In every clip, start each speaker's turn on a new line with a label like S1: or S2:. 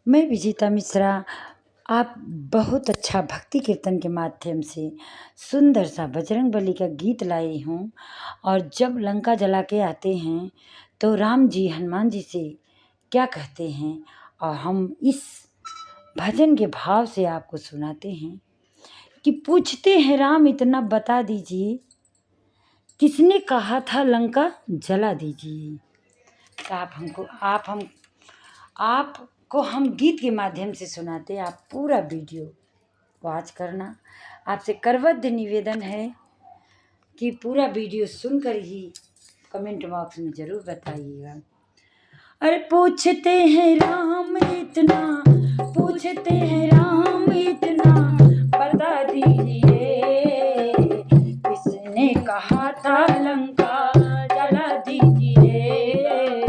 S1: मैं विजेता मिश्रा। आप बहुत अच्छा भक्ति कीर्तन के माध्यम से सुंदर सा बजरंगबली का गीत लाई हूँ। और जब लंका जला के आते हैं तो राम जी हनुमान जी से क्या कहते हैं, और हम इस भजन के भाव से आपको सुनाते हैं कि पूछते हैं राम इतना बता दीजिए, किसने कहा था लंका जला दीजिए। तो आपको हम गीत के माध्यम से सुनाते हैं, आप पूरा वीडियो वॉच करना। आपसे करवद्ध निवेदन है कि पूरा वीडियो सुनकर ही कमेंट बॉक्स में ज़रूर बताइएगा। अरे पूछते हैं राम इतना, पूछते हैं राम इतना बता दीजिए, किसने कहा था लंका जला दीजिए,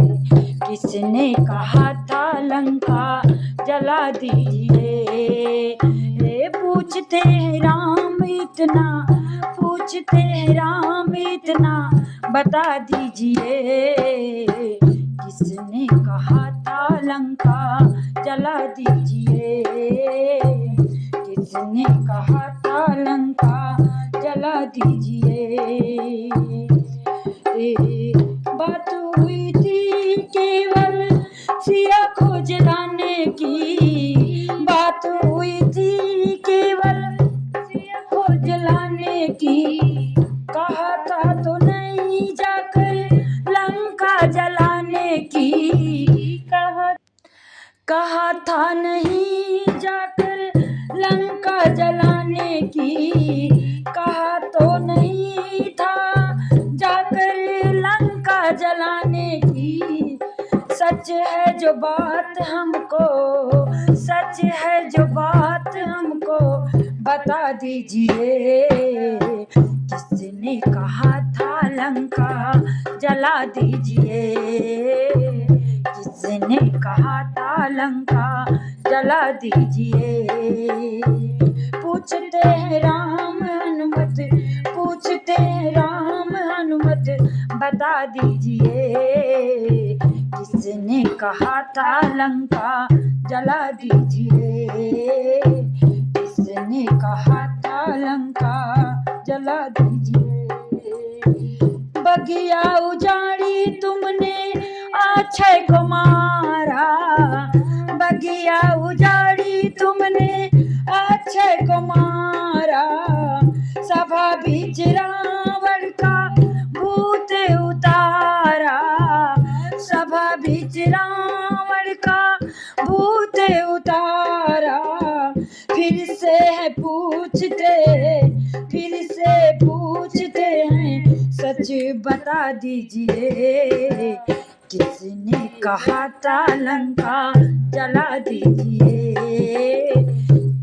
S1: किसने कहा था लंका जला दीजिए। पूछते हैं राम इतना, पूछते हैं राम इतना बता दीजिए, किसने कहा था लंका जला दीजिए, किसने कहा था लंका जला दीजिए। बात हुई थी केवल सिया को जलाने की, बात हुई थी केवल सिया को जलाने की, कहा था तो नहीं जाकर लंका जलाने की, कहा था नहीं जाकर लंका जलाने की, कहा तो नहीं था जाकर लंका जलाने की। सच है जो बात हमको, सच है जो बात हमको बता दीजिए, किसने कहा था लंका जला दीजिए, किसने कहा था लंका जला दीजिए। पूछते हैं राम हनुमत, पूछते हैं राम हनुमत बता दीजिए, किसने कहा था लंका जला दीजिए, किसने कहा था लंका जला दीजिए। बगिया उजाड़ी तुमने अक्षय को मारा, बगिया उजाड़ी तुमने अक्षय को मारा, सभा बीच रावण का भूत उतारा, सभा बीच रावण का भूत उतारा। फिर से है पूछते, फिर से पूछते हैं सच बता दीजिए, किसने कहा था लंका जला दीजिए,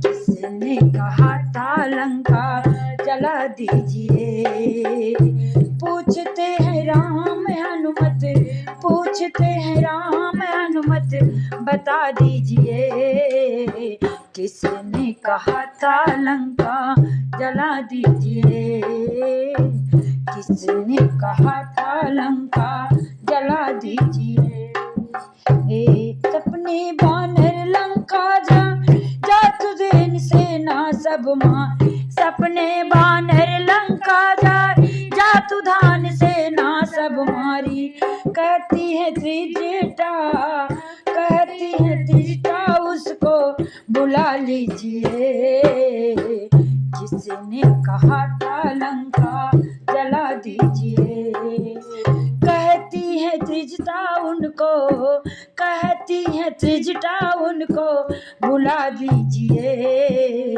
S1: किसने कहा था लंका जला दीजिए। पूछते हैं राम हनुमत, पूछते हैं राम हनुमत बता दीजिए, किसने कहा था लंका जला दीजिए, किसने कहा था लंका जला दीजिए। सपने बानर लंका जा तुझे सेना सब मार, सपने बानर लंका जा तू धान सेना सब मारी। कहती है त्रिजटा, कहती है त्रिजटा उसको बुला लीजिए, किसने कहा था लंका जला दीजिए। कहती है त्रिजटा उनको, कहती है त्रिजटा उनको बुला दीजिए,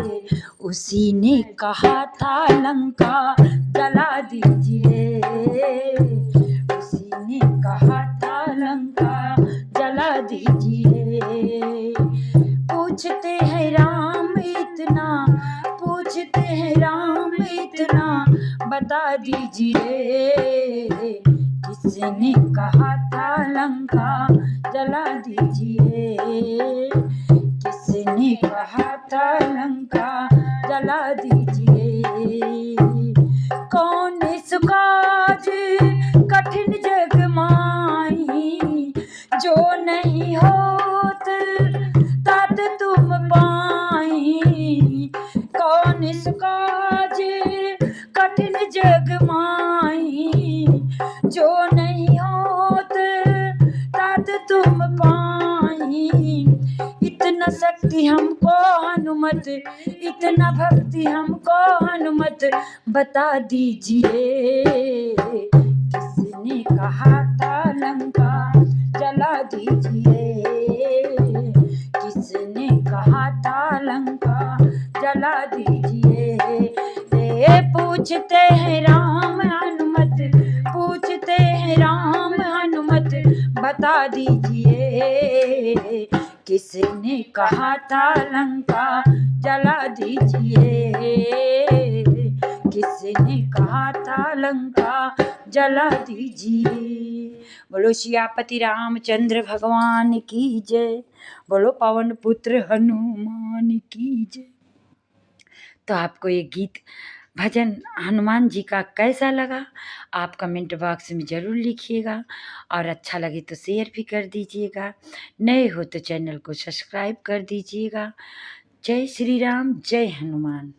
S1: उसी ने कहा था लंका जला दीजिए, उसी ने कहा था लंका जला दीजिए। पूछते हैं राम इतना, पूछते हैं राम इतना बता दीजिए, किसने कहा था लंका जला दीजिए, किसने कहा था लंका जला दीजिए। कौन सुकाज कठिन जग माई, जो नहीं होत सो काज कठिन जग माही, जो नहीं होत तात तुम पाई। इतना शक्ति हमको हनुमत, इतना भक्ति हमको हनुमत, बता दीजिए किसने कहा था लंका जला दीजिए, किसने कहा था लंका जला दीजिए। पूछते हैं राम हनुमत, पूछते हैं राम हनुमत, बता दीजिए किसने कहा था लंका जला दीजिए, किसने कहा था लंका जला दीजिए। बोलो सियापति रामचंद्र भगवान की जय, बोलो पवन पुत्र हनुमान की जय। तो आपको ये गीत भजन हनुमान जी का कैसा लगा आप कमेंट बॉक्स में ज़रूर लिखिएगा, और अच्छा लगे तो शेयर भी कर दीजिएगा, नए हो तो चैनल को सब्सक्राइब कर दीजिएगा। जय श्री राम, जय हनुमान।